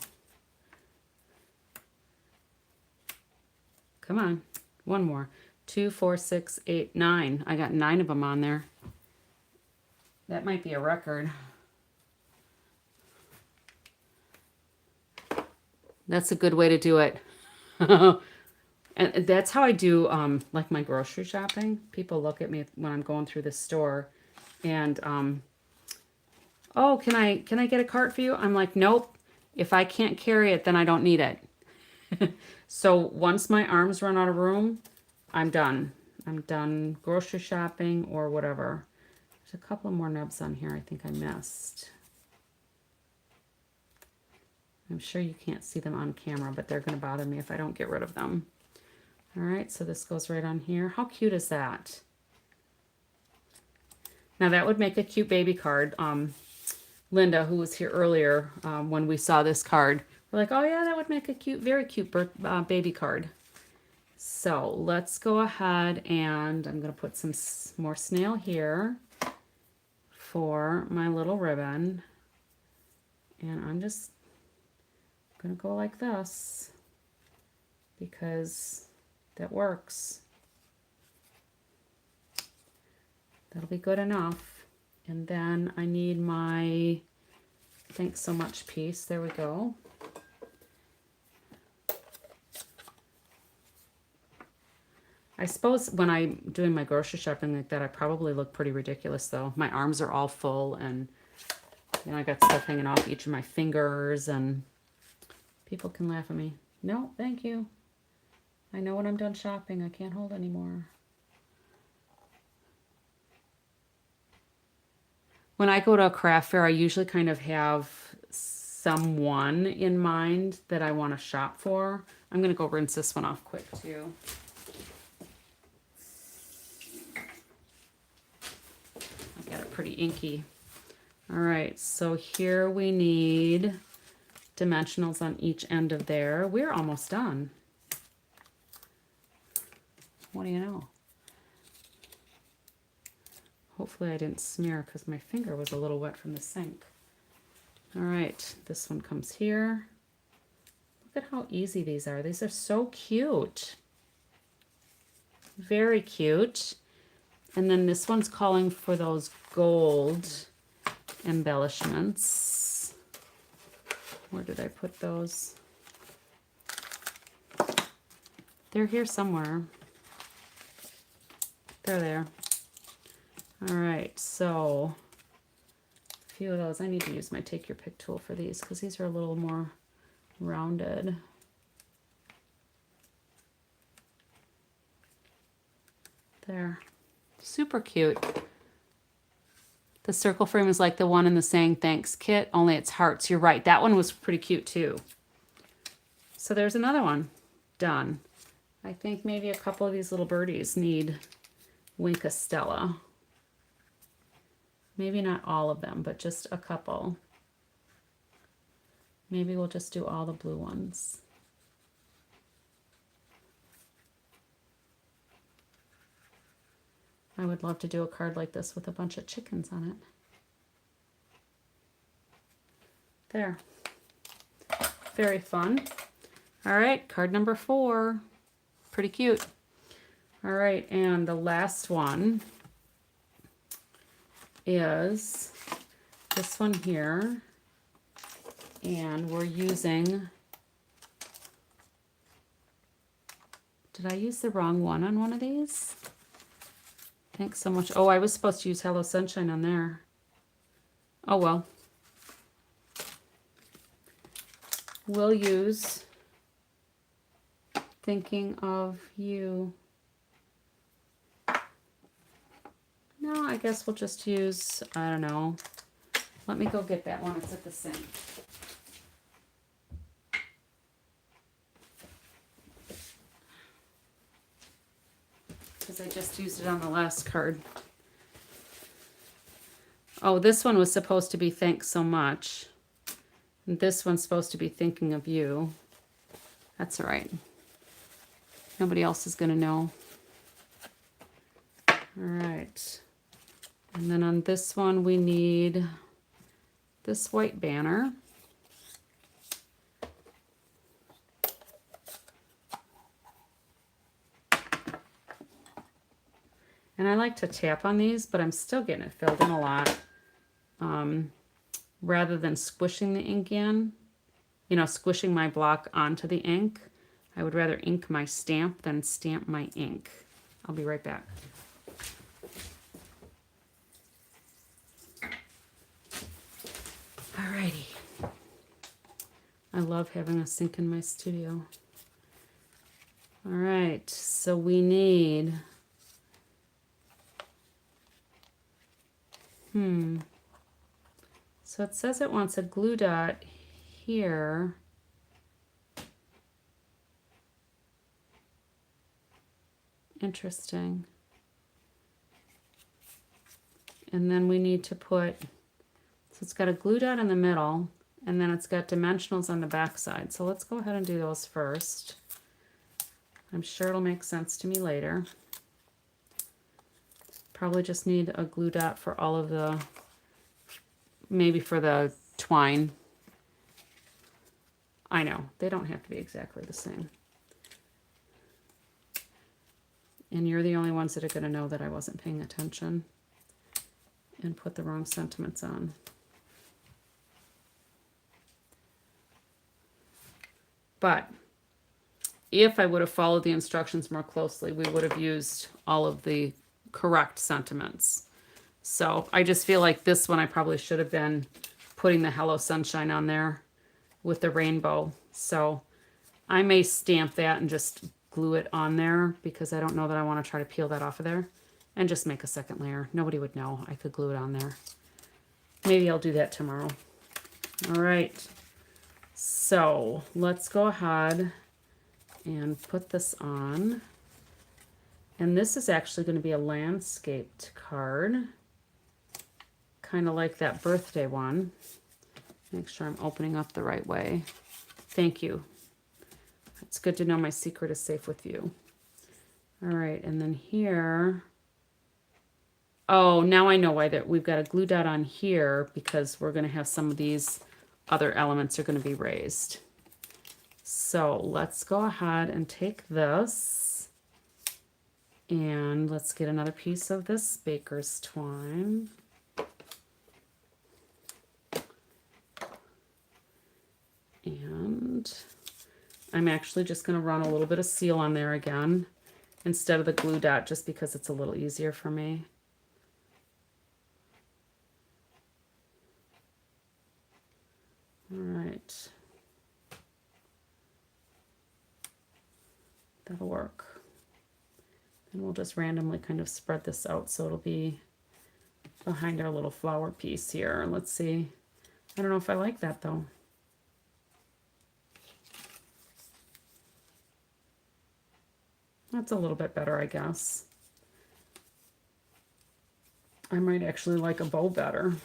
Come on, 1 more. 2, 4, 6, 8, 9. I got 9 of them on there. That might be a record. That's a good way to do it. And that's how I do like my grocery shopping. People look at me when I'm going through the store and oh, can I get a cart for you? I'm like, nope. If I can't carry it, then I don't need it. So once my arms run out of room, I'm done. I'm done grocery shopping or whatever. There's a couple more nubs on here I think I missed. I'm sure you can't see them on camera, but they're going to bother me if I don't get rid of them. All right, so this goes right on here. How cute is that? Now that would make a cute baby card. Linda, who was here earlier, when we saw this card, we're like, oh yeah, that would make a cute, very cute baby card. So let's go ahead and I'm going to put some more snail here for my little ribbon. And I'm just going to go like this because that works. That'll be good enough. And then I need my thanks so much piece. There we go. I suppose when I'm doing my grocery shopping like that, I probably look pretty ridiculous though. My arms are all full and you know, I got stuff hanging off each of my fingers and people can laugh at me. No, thank you. I know when I'm done shopping, I can't hold anymore. When I go to a craft fair, I usually kind of have someone in mind that I want to shop for. I'm going to go rinse this one off quick too. I got it pretty inky. All right, so here we need dimensionals on each end of there. We're almost done. What do you know? Hopefully I didn't smear because my finger was a little wet from the sink. All right, this one comes here. Look at how easy these are. These are so cute. Very cute. And then this one's calling for those gold embellishments. Where did I put those? They're here somewhere. They're there. All right, so a few of those. I need to use my Take Your Pick tool for these because these are a little more rounded. There. Super cute. The circle frame is like the one in the Saying Thanks kit, only it's hearts. You're right. That one was pretty cute too. So there's another one. Done. I think maybe a couple of these little birdies need Wink a Stella. Maybe not all of them, but just a couple. Maybe we'll just do all the blue ones. I would love to do a card like this with a bunch of chickens on it. There. Very fun. All right, card number 4. Pretty cute. All right, and the last one is this one here. And we're using, did I use the wrong one on one of these? Thanks so much. Oh, I was supposed to use Hello Sunshine on there. Oh, well. We'll use Thinking of You. No, I guess we'll just use, I don't know. Let me go get that one. It's at the sink. Because I just used it on the last card. Oh, this one was supposed to be Thanks So Much. And this one's supposed to be Thinking of You. That's all right. Nobody else is going to know. All right. And then on this one, we need this white banner. And I like to tap on these, but I'm still getting it filled in a lot. Rather than squishing the ink in, you know, squishing my block onto the ink, I would rather ink my stamp than stamp my ink. I'll be right back. Alrighty. I love having a sink in my studio. All right, so we need so it says it wants a glue dot here. Interesting. And then we need to put, so it's got a glue dot in the middle, and then it's got dimensionals on the back side. So let's go ahead and do those first. I'm sure it'll make sense to me later. Probably just need a glue dot for all of the, maybe for the twine. I know, they don't have to be exactly the same. And you're the only ones that are going to know that I wasn't paying attention and put the wrong sentiments on. But if I would have followed the instructions more closely, we would have used all of the correct sentiments. So I just feel like this one I probably should have been putting the Hello Sunshine on there with the rainbow. So I may stamp that and just glue it on there because I don't know that I want to try to peel that off of there and just make a second layer. Nobody would know. I could glue it on there. Maybe I'll do that tomorrow. All right. So let's go ahead and put this on. And this is actually going to be a landscaped card, kind of like that birthday one. Make sure I'm opening up the right way. Thank you. It's good to know my secret is safe with you. All right, and then here, oh, now I know why that we've got a glue dot on here, because we're gonna have some of these other elements are gonna be raised. So let's go ahead and take this and let's get another piece of this baker's twine. And I'm actually just going to run a little bit of seal on there again instead of the glue dot, just because it's a little easier for me. All right. That'll work. And we'll just randomly kind of spread this out so it'll be behind our little flower piece here. Let's see. I don't know if I like that though. That's a little bit better, I guess. I might actually like a bow better.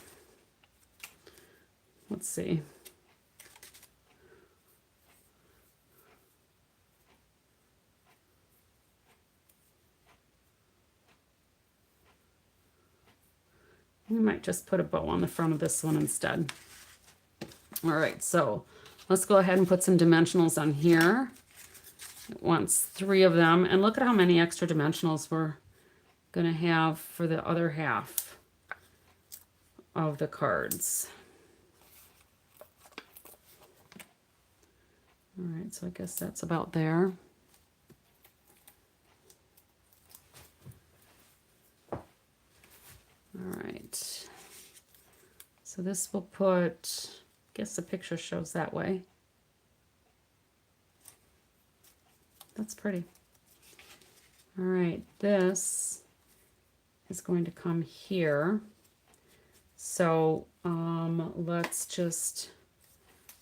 Let's see. We might just put a bow on the front of this one instead. All right, so let's go ahead and put some dimensionals on here. It wants 3 of them, and look at how many extra dimensionals we're gonna have for the other half of the cards. All right, so I guess that's about there. All right, so this will put, I guess the picture shows that way. That's pretty. All right, this is going to come here. So let's just,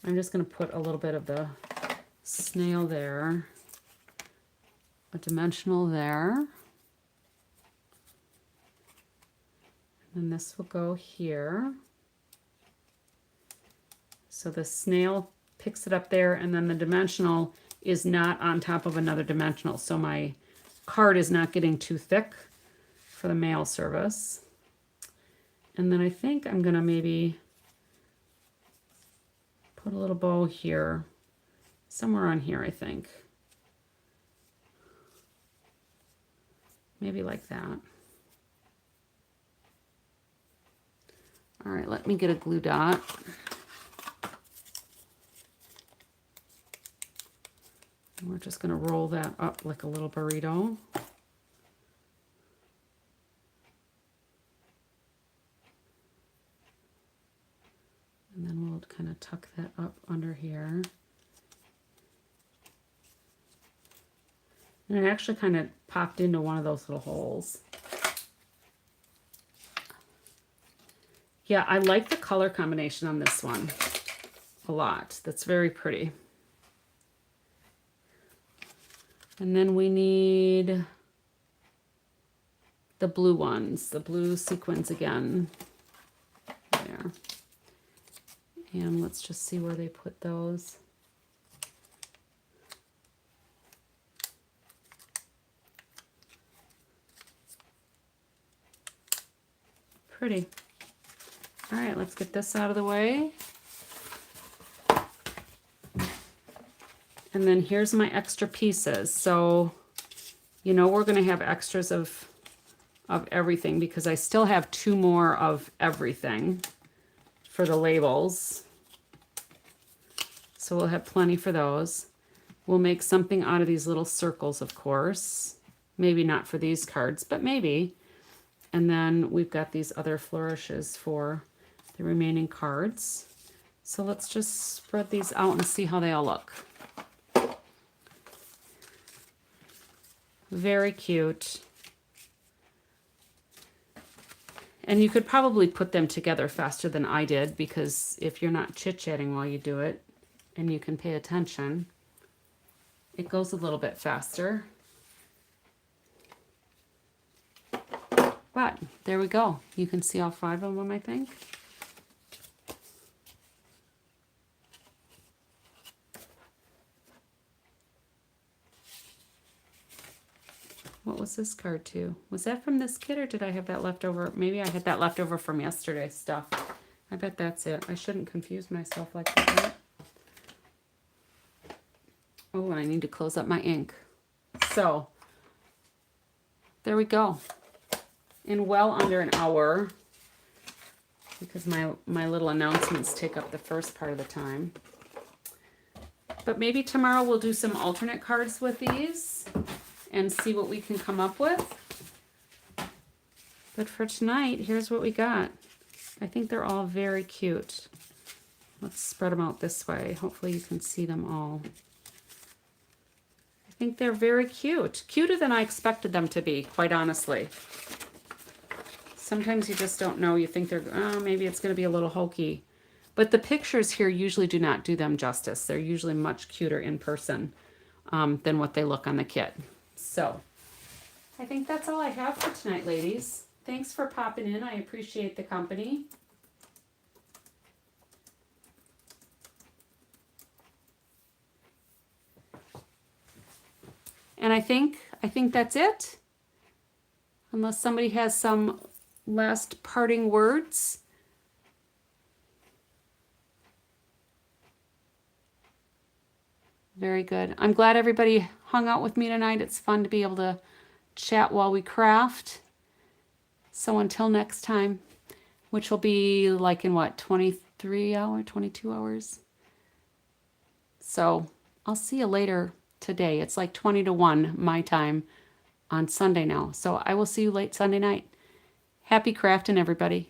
I'm just going to put a little bit of the snail there, a dimensional there. And this will go here. So the snail picks it up there, and then the dimensional is not on top of another dimensional. So my card is not getting too thick for the mail service. And then I think I'm gonna maybe put a little bow here, somewhere on here, I think. Maybe like that. All right, let me get a glue dot. And we're just gonna roll that up like a little burrito. And then we'll kind of tuck that up under here. And it actually kind of popped into one of those little holes. Yeah, I like the color combination on this one a lot. That's very pretty. And then we need the blue ones, the blue sequins again. There. And let's just see where they put those. Pretty. All right, let's get this out of the way. And then here's my extra pieces. So, you know, we're gonna have extras of everything because I still have 2 more of everything for the labels. So we'll have plenty for those. We'll make something out of these little circles, of course. Maybe not for these cards, but maybe. And then we've got these other flourishes for the remaining cards. So let's just spread these out and see how they all look. Very cute. And you could probably put them together faster than I did, because if you're not chit-chatting while you do it and you can pay attention, it goes a little bit faster. But there we go. You can see all 5 of them, I think. goes this card to? Was that from this kit or did I have that left over? Maybe I had that left over from yesterday's stuff. I bet that's it. I shouldn't confuse myself like that. Oh, I need to close up my ink. So, there we go. In well under an hour, because my little announcements take up the first part of the time. But maybe tomorrow we'll do some alternate cards with these and see what we can come up with. But for tonight, here's what we got. I think they're all very cute. Let's spread them out this way. Hopefully you can see them all. I think they're very cute. Cuter than I expected them to be, quite honestly. Sometimes you just don't know. You think they're, oh, maybe it's going to be a little hokey. But the pictures here usually do not do them justice. They're usually much cuter in person than what they look on the kit. So I think that's all I have for tonight, ladies. Thanks for popping in. I appreciate the company. And I think that's it. Unless somebody has some last parting words. Very good. I'm glad everybody hung out with me tonight. It's fun to be able to chat while we craft. So until next time, which will be like in what, 23 hours, 22 hours? So I'll see you later today. It's like 20 to 1 my time on Sunday now. So I will see you late Sunday night. Happy crafting, everybody.